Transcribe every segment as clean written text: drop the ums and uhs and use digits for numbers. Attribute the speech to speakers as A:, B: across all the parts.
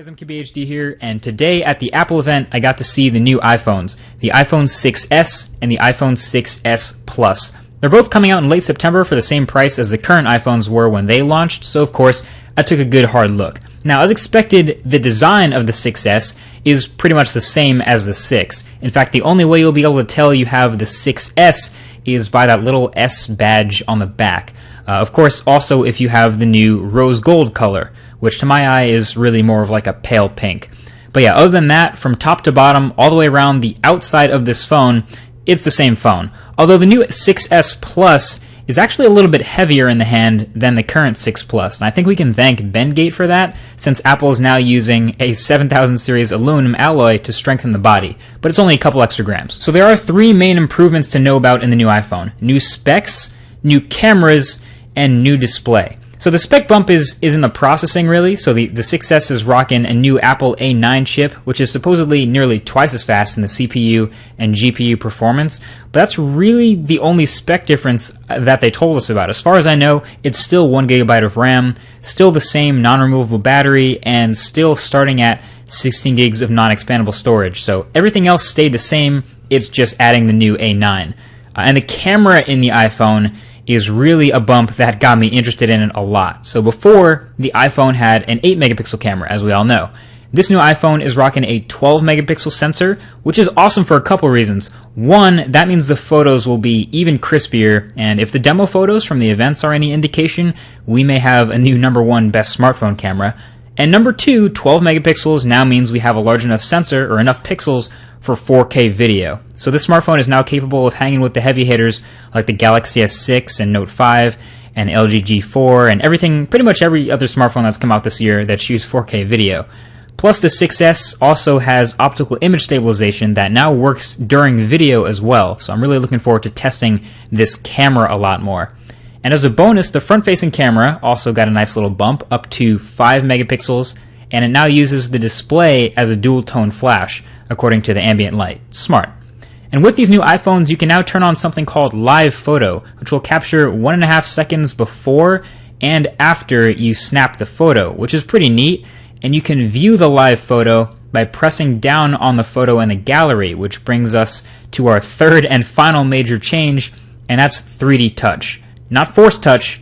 A: guys, I'm KBHD here, and today at the Apple event, I got to see the new iPhones, the iPhone 6s and the iPhone 6s Plus. They're both coming out in late September for the same price as the current iPhones were when they launched, so of course, I took a good hard look. Now, as expected, the design of the 6s is pretty much the same as the 6. In fact, the only way you'll be able to tell you have the 6s is by that little S badge on the back. Of course, also if you have the new rose gold color, which to my eye is really more of like a pale pink. But yeah, other than that, from top to bottom, all the way around the outside of this phone, it's the same phone. Although the new 6S Plus is actually a little bit heavier in the hand than the current 6 Plus. And I think we can thank Bendgate for that, since Apple is now using a 7000 series aluminum alloy to strengthen the body. But it's only a couple extra grams. So there are three main improvements to know about in the new iPhone. New specs, new cameras, and new display. So the spec bump is in the processing, really. So the 6S is rocking a new Apple A9 chip, which is supposedly nearly twice as fast in the CPU and GPU performance. But that's really the only spec difference that they told us about. As far as I know, it's still 1GB of RAM, still the same non-removable battery, and still starting at 16 gigs of non-expandable storage. So everything else stayed the same, it's just adding the new A9. And the camera in the iPhone is really a bump that got me interested in it a lot. So before, the iPhone had an 8 megapixel camera, as we all know. This new iPhone is rocking a 12 megapixel sensor, which is awesome for a couple reasons. One, that means the photos will be even crispier, and if the demo photos from the events are any indication, we may have a new #1 best smartphone camera. And number two, 12 megapixels now means we have a large enough sensor, or enough pixels, for 4K video. So this smartphone is now capable of hanging with the heavy hitters like the Galaxy S6 and Note 5 and LG G4 and everything, pretty much every other smartphone that's come out this year that shoots 4K video. Plus the 6S also has optical image stabilization that now works during video as well, so I'm really looking forward to testing this camera a lot more. And as a bonus, the front-facing camera also got a nice little bump up to 5 megapixels, and it now uses the display as a dual-tone flash, according to the ambient light. Smart. And with these new iPhones, you can now turn on something called Live Photo, which will capture 1.5 seconds before and after you snap the photo, which is pretty neat. And you can view the live photo by pressing down on the photo in the gallery, which brings us to our third and final major change, and that's 3D touch. Not Force Touch,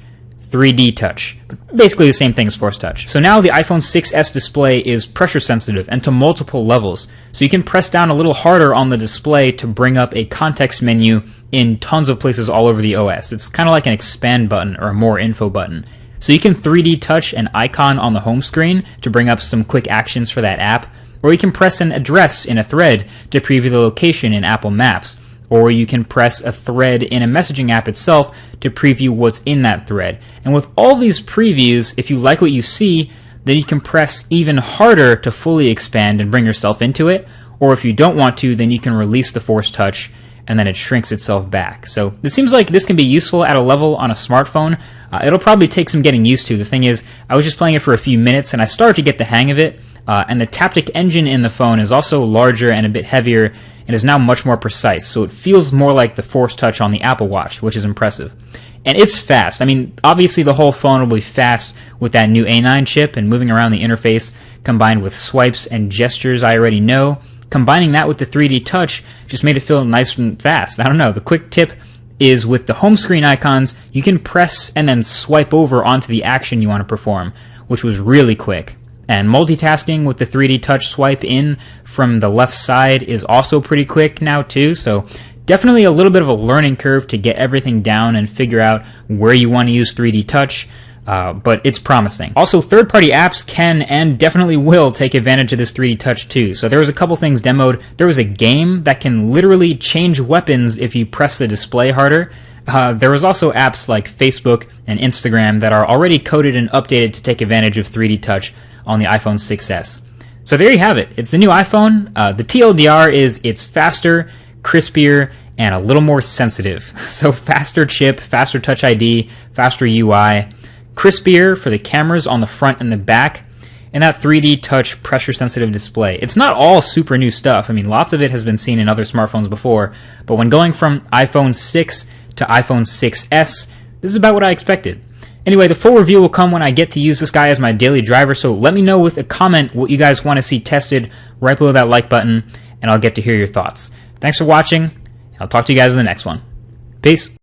A: 3D touch. Basically the same thing as Force Touch. So now the iPhone 6s display is pressure sensitive and to multiple levels. So you can press down a little harder on the display to bring up a context menu in tons of places all over the OS. It's kind of like an expand button or a more info button. So you can 3D touch an icon on the home screen to bring up some quick actions for that app, or you can press an address in a thread to preview the location in Apple Maps. Or you can press a thread in a messaging app itself to preview what's in that thread. And with all these previews, if you like what you see, then you can press even harder to fully expand and bring yourself into it. Or if you don't want to, then you can release the Force Touch and then it shrinks itself back. So it seems like this can be useful at a level on a smartphone. It'll probably take some getting used to. The thing is, I was just playing it for a few minutes and I started to get the hang of it. And the Taptic engine in the phone is also larger and a bit heavier and is now much more precise, so it feels more like the Force Touch on the Apple Watch, which is impressive. And it's fast. I mean, obviously the whole phone will be fast with that new A9 chip and moving around the interface combined with swipes and gestures I already know. Combining that with the 3D touch just made it feel nice and fast. I don't know, the quick tip is with the home screen icons, you can press and then swipe over onto the action you want to perform, which was really quick. And multitasking with the 3D touch swipe in from the left side is also pretty quick now too, so definitely a little bit of a learning curve to get everything down and figure out where you want to use 3D touch, but it's promising. Also, third-party apps can and definitely will take advantage of this 3D touch too. So there was a couple things demoed. There was a game that can literally change weapons if you press the display harder. There was also apps like Facebook and Instagram that are already coded and updated to take advantage of 3D touch on the iPhone 6s. So there you have it. It's the new iPhone. The TLDR is it's faster, crispier, and a little more sensitive. So faster chip, faster Touch ID, faster UI, crispier for the cameras on the front and the back, and that 3D touch pressure sensitive display. It's not all super new stuff. I mean, lots of it has been seen in other smartphones before, but when going from iPhone 6 to iPhone 6s, this is about what I expected. Anyway, the full review will come when I get to use this guy as my daily driver, so let me know with a comment what you guys want to see tested right below that like button, and I'll get to hear your thoughts. Thanks for watching, and I'll talk to you guys in the next one. Peace.